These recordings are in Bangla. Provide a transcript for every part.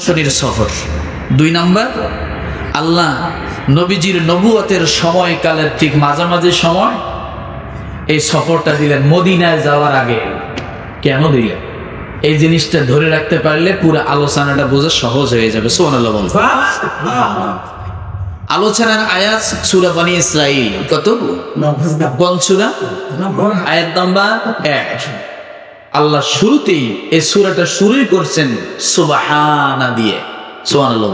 শনির সফর। 2 নাম্বার, আল্লাহ নবীজির নবুয়তের সময়কালের ঠিক মাঝামাঝি সময় এই সফরটা দিলেন মদিনায় যাওয়ার আগে। কেন দিলেন? এই জিনিসটা ধরে রাখতে পারলে পুরো আলোচনাটা বোঝা সহজ হয়ে যাবে। সুবহানাল্লাহ বলুন। আলোচনার আয়াত সূরা বনী ইসরাঈল, কত? কোন সূরা? আয়াত নাম্বার 1। আল্লাহ শুরুতেই এই সূরাটা শুরুই করছেন সুবহানা দিয়ে। সুবহানাল্লাহ।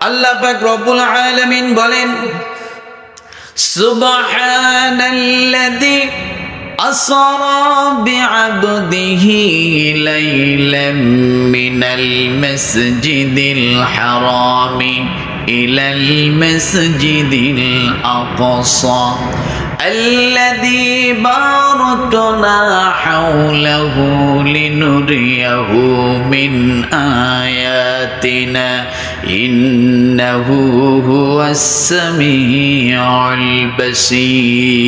আল্লাহ পাক রব্বুল আলামিন বলেন, সুবহানাল্লাযী আসরা বিআবদিহি লাইলাম মিনাল মাসজিদিল হারামি ইলাল মাসজিদিল আকসা الذي باركنا حوله لنريه من آياتنا إنه هو السميع البصير।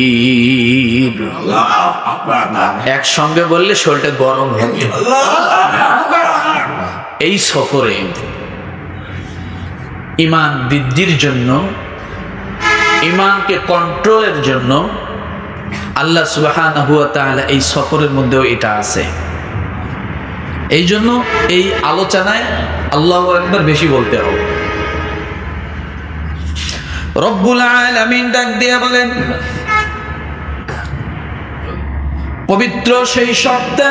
একসঙ্গে বললে শরীরটা গরম হবে। এই সফরে ঈমান বৃদ্ধির জন্য, ঈমানকে কন্ট্রোলের জন্য আল্লাহ সুবহানাহু ওয়া তাআলা এই সফরের মধ্যেও এটা আছে। এই জন্য এই আলোচনায় আল্লাহু আকবার বেশি বলতে হবে। রব্বুল আলামিন ডাক দিয়ে বলেন, পবিত্র সেই সত্তা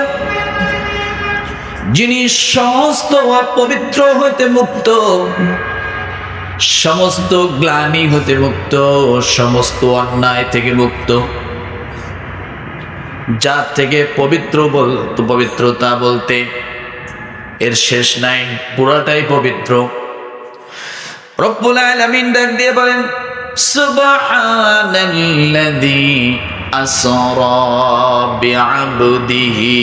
যিনি সমস্ত অপবিত্র হইতে মুক্ত, সমস্ত গ্লানি হতে মুক্ত, সমস্ত অন্যায় থেকে মুক্ত, যার থেকে পবিত্রতা বলতে এর শেষ নাই, পুরাটাই পবিত্র। রব্বুল আলামিন ডাক দিয়ে বলেন, সুবহানাল্লাযী আসরা বিআবদিহি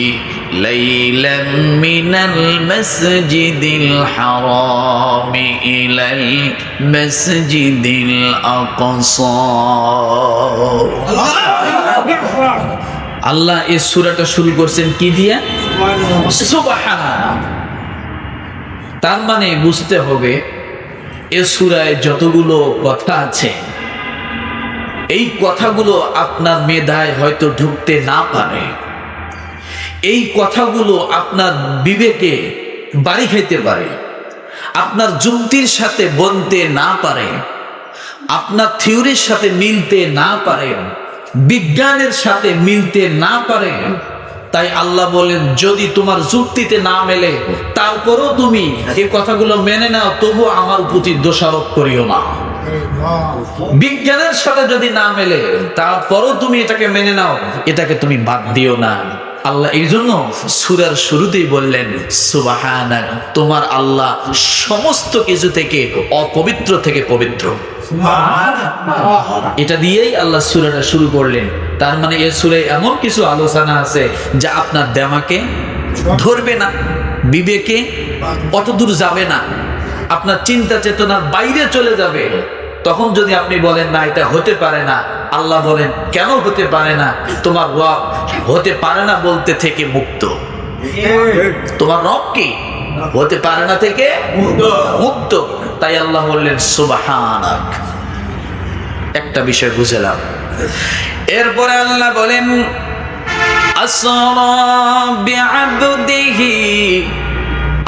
লাইলাম মিনাল মাসজিদিল হারামি ইলাল মাসজিদিল আকসা। আল্লাহ এই সূরাটা শুরু করছেন কি দিয়ে? সুবহানা। তার মানে বুঝতে হবে এই সূরায় যতগুলো কথা আছে, এই কথাগুলো আপনার মেধায় হয়তো ঢুকতে না পারে, এই কথাগুলো আপনার বিবেকে বাড়ি খাইতে পারে, আপনার যুক্তির সাথে বলতে না পারে, আপনার থিওরির সাথে মিলতে না পারে, বিজ্ঞানের সাথে মিলতে না পারে। তাই আল্লাহ বলেন, যদি তোমার যুক্তিতে না মেলে তারপরও তুমি এই কথাগুলো মেনে নাও, তবু আমার প্রতি দোষারোপ করিও না। বিজ্ঞানের সাথে যদি না মেলে তারপরও তুমি এটাকে মেনে নাও, এটাকে তুমি বাদ দিও না। আল্লাহ এই জন্য সূরার শুরুতেই বললেন, সুবহানাক, তোমার আল্লাহ সমস্ত কিছু থেকে অপবিত্র থেকে পবিত্র। এটা দিয়েই আল্লাহ সূরাটা শুরু করলেন। তার মানে এই সূরায় এমন কিছু আলোচনা আছে যা আপনার দিমাগে ধরবে না, বিবেকে অতদূর যাবে না, আপনার চিন্তা চেতনার বাইরে চলে যাবে। তখন যদি আপনি বলেন না এটা হতে পারে না, আল্লাহ বলেন কেন হতে পারে না? তোমার রব হতে পারে না বলতে থেকে মুক্ত। তোমার রব কি হতে পারে না থেকে মুক্ত। তাই আল্লাহ বললেন সুবহানাক। একটা বিষয় বুঝলাম। এরপরে আল্লাহ বলেন, আসরা বিআবদিহি,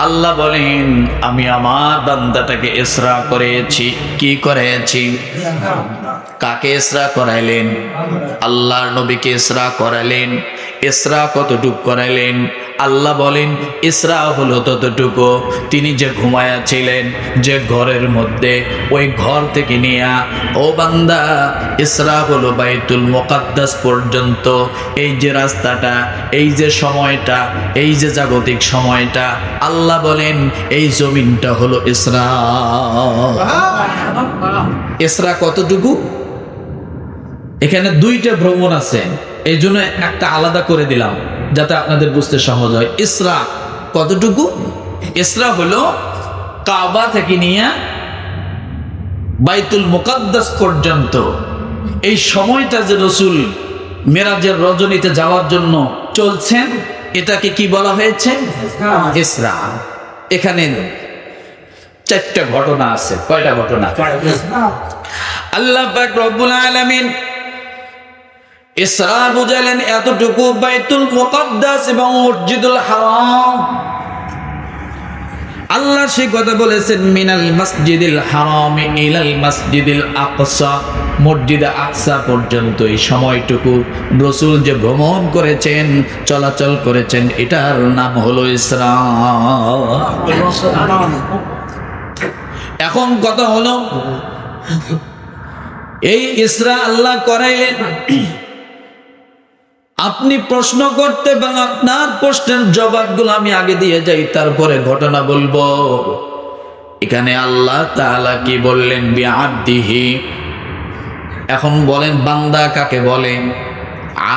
আল্লাহ বলেন আমি আমার বান্দাটাকে ইসরা করেছি। কি করেছি? কাকে ইসরা করাইলেন? আল্লাহর নবীকে ইসরা করাইলেন। ইসরা কতটুকু করাইলেন? আল্লাহ বলেন ইসরা হলো ততটুকু, তিনি যে ঘুমায়া ছিলেন যে ঘরের মধ্যে, ওই ঘর থেকে নিয়ে ও বান্দা ইসরা হলো বাইতুল মুকাদ্দাস পর্যন্ত। এই যে রাস্তাটা, এই যে সময়টা, এই যে জাগতিক সময়টা, আল্লাহ বলেন এই জমিনটা হলো ইসরা। ইসরা কতটুকু? এখানে 2টা ভ্রমণ আছে, এই জন্য একটা আলাদা করে দিলাম যাতে আপনাদের বুঝতে সহজ হয়। ইসরা কতটুকু? ইসরা হলো কাবা থেকে নিয়ে বাইতুল মুকাদ্দাস পর্যন্ত এই সময়টা যে রাসূল মেরাজের রজনীতে যাওয়ার জন্য চলছেন, এটাকে কি বলা হয়েছে? ইসরা। এখানে 4টা ঘটনা আছে। কয়টা ঘটনা? আল্লাহ পাক রব্বুল আলামিন ইসরা বুঝালেন এতটুকু, বাইতুল মুকাদ্দাস এবং মসজিদুল হারাম। আল্লাহ সে কথা বলেছেন মিনাল মসজিদিল হারাম ইলাল মসজিদিল আকসা, মসজিদ আকসা পর্যন্ত এই সময়টুকু রাসূল যে ভ্রমণ করেছেন, চলাচল করেছেন, এটার নাম হলো ইসরা। এখন কথা হলো এই ইসরা আল্লাহ করাইলেন। আপনি প্রশ্ন করতে পারেন, আপনার প্রশ্নের জবাবগুলো আমি আগে দিয়ে যাই, তারপরে ঘটনা বলবো। এখানে আল্লাহ তাআলা কি বললেন? বিআবদিহি। এখন বলেন বান্দা কাকে বলে,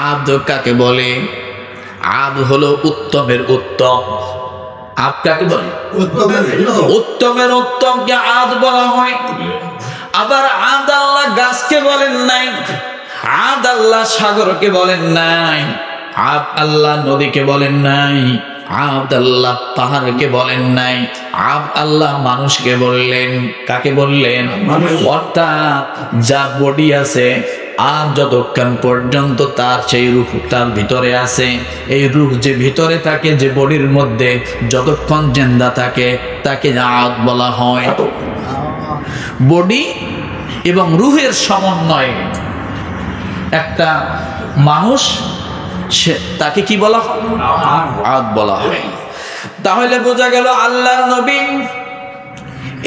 আব্দ কাকে বলে? আব্দ হলো উত্তমের উত্তম। আব্দ কাকে বলে? উত্তমের উত্তমকে আব্দ বলা হয়। আবার আব্দ আল্লাহ গাছকে বলেন নাই, আব্দ আল্লাহ সাগরকে বলেন নাই, আব্দ আল্লাহ নদীকে বলেন নাই, আব্দ আল্লাহ পাহাড়কে বলেন নাই, আব্দ আল্লাহ মানুষকে বললেন। কাকে বললেন? অর্থাৎ যার বডি আছে, আর যতক্ষণ পর্যন্ত তার সেই রূহ তার ভিতরে আছে, এই রূহ যে ভিতরে থাকে, যে বডির মধ্যে যতক্ষণ জিন্দা থাকে, তাকে আব্দ বলা হয়। বডি এবং রূহের সমন্বয় একটা মানুষ, তাকে কি বলা হয়? আব্দ বলা হয়। তাহলে বোঝা গেল আল্লাহর নবী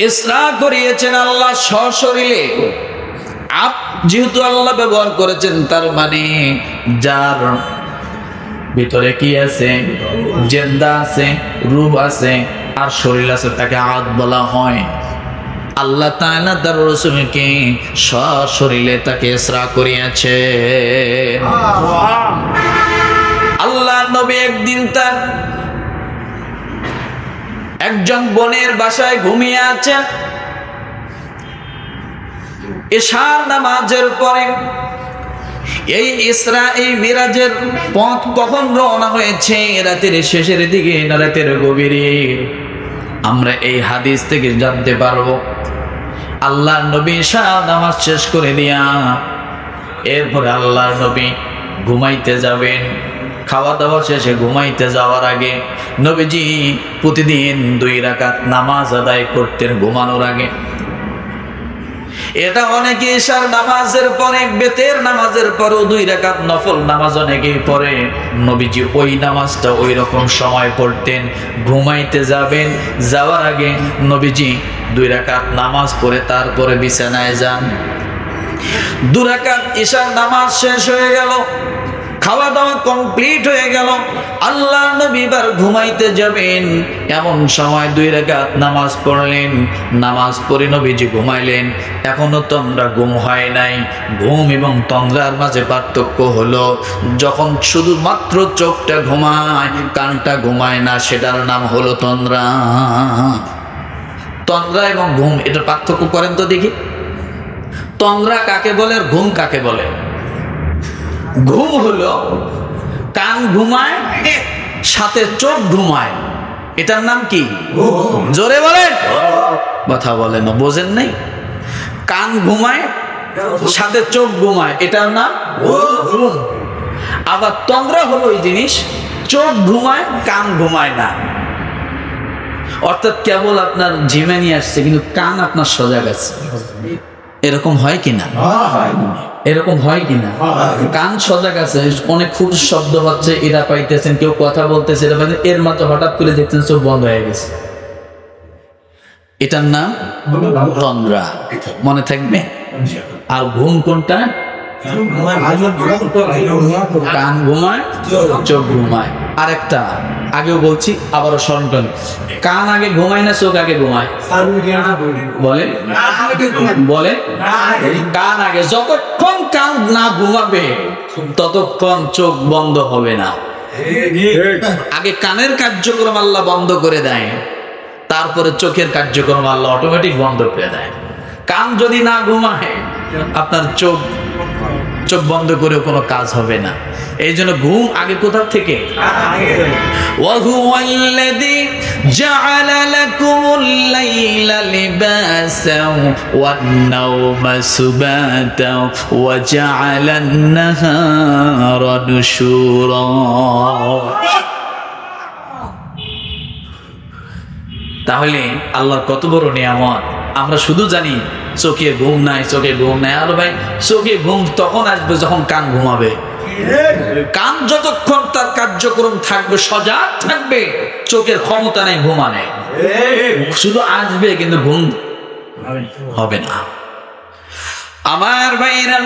ইসরা করিয়েছেন আল্লাহ সশরীরে। যেহেতু আল্লাহ ব্যবহার করেছেন, তার মানে যার ভিতরে কি আছে? জিন্দা আছে, রূহ আছে, আর শরীর আছে, তাকে আব্দ বলা হয়। আল্লাহ তাআলা তার রাসূলকে সশরীরে তাকে ইসরা করিয়েছে। আল্লাহ নবী একদিন তার একজন বোনের বাসায় ঘুমিয়ে আছেন। ইশার নামাজের পরে এই ইসরা, এই মিরাজের পথ কখন রওনা হয়েছে? রাতের শেষের দিকে না রাতের গভীরে? আমরা এই হাদিস থেকে জানতে পারবো। আল্লাহর নবী ইশার নামাজ শেষ করে দিয়া এরপরে আল্লাহর নবী ঘুমাইতে যাবেন। খাওয়া দাওয়া শেষে ঘুমাইতে যাওয়ার আগে নবীজি প্রতিদিন 2 রাকাত নামাজ আদায় করতেন ঘুমানোর আগে। এটা অনেকে ইশার নামাজের পরে, বেতের নামাজের পরেও 2 রাকাত নফল নামাজ অনেকেই পড়ে। নবীজি ওই নামাজটা ওই রকম সময় পড়তেন। ঘুমাইতে যাবেন, যাওয়ার আগে নবীজি 2 রাকাত নামাজ পড়ে তারপরে বিছানায় যান। 2 রাকাত ইশার নামাজ শেষ হয়ে গেল, খাওয়া দাওয়া কমপ্লিট হয়ে গেল, আল্লাহ নবী এবার ঘুমাইতে যাবেন। এমন সময় 2 রাকাত নামাজ পড়লেন। নামাজ পড়ে নবীজি ঘুমাইলেন। এখনো তন্দ্রা ঘুম হয় নাই। ঘুম এবং তন্দ্রার মাঝে পার্থক্য হলো, যখন শুধুমাত্র চোখটা ঘুমায়, কানটা ঘুমায় না, সেটার নাম হলো তন্দ্রা। তন্দ্রা এবং ঘুম, এটা পার্থক্য করেন তো দেখি। তন্দ্রা কাকে বলে আর ঘুম কাকে বলে? ঘুম হলো কান ঘুমায়, সাথে চোখ ঘুমায়, এটার নাম কি? জোরে বলেন, কথা বলেন, বোঝেন নাই? কান ঘুমায়, সাথে চোখ ঘুমায়, এটার নাম ঘুম। আবার তন্দ্রা হলো এই জিনিস, চোখ ঘুমায়, কান ঘুমায় না। অর্থাৎ কেবল আপনার ঝিমানি আসছে, কিন্তু কান আপনার সজাগ আছে। এরকম হয় কিনা? এরকম হয় কিনা? কান সজাগ আছে, অনেক খুব শব্দ হচ্ছে, এরা পাইতেছেন, কেউ কথা বলতেছে, এর মাত্র হঠাৎ করে দেখছেন চোখ বন্ধ হয়ে গেছে। এটার নাম তন্দ্রা। মনে থাকবে। আর ঘুম কোনটা? কান ঘুমায়, চোখ ঘুমায়। আরেকটা আগেও বলছি, আবারও স্মরণ করেন, কান আগে ঘুমায় না চোখ আগে ঘুমায়? বলে বলে কান আগে। যতক্ষণ কান না ঘুমাবে ততক্ষণ চোখ বন্ধ হবে না। আগে কানের কার্যক্রম আল্লাহ বন্ধ করে দেয়, তারপরে চোখের কার্যক্রম আল্লাহ অটোমেটিক বন্ধ করে দেয়। কান যদি না ঘুমায়, আপনার চোখ বন্ধ করে কোনো কাজ হবে না। এই জন্য ঘুম আগে কোথা থেকে? ওয়াহুয়াল্লাযী জাআলা লাকুমুল লাইলা লিবাসাও ওয়ান নাওমা সুবাতাও ওয়া জাআলান নাহারা নুশুরা। তাহলে আল্লাহর কত বড় নিয়ামত। আমরা শুধু জানি চোখে ঘুম নাই, চোখে ঘুম নাই। আর ভাই, চোখে ঘুম তখন আসবে যখন কান ঘুমাবে। কান যতক্ষণ তার কার্যক্রম থাকবে, সজাগ থাকবে, চোখের ক্ষমতা নেই ঘুমানে। শুধু আসবে কিন্তু ঘুম হবে না। আমার ভাইরা,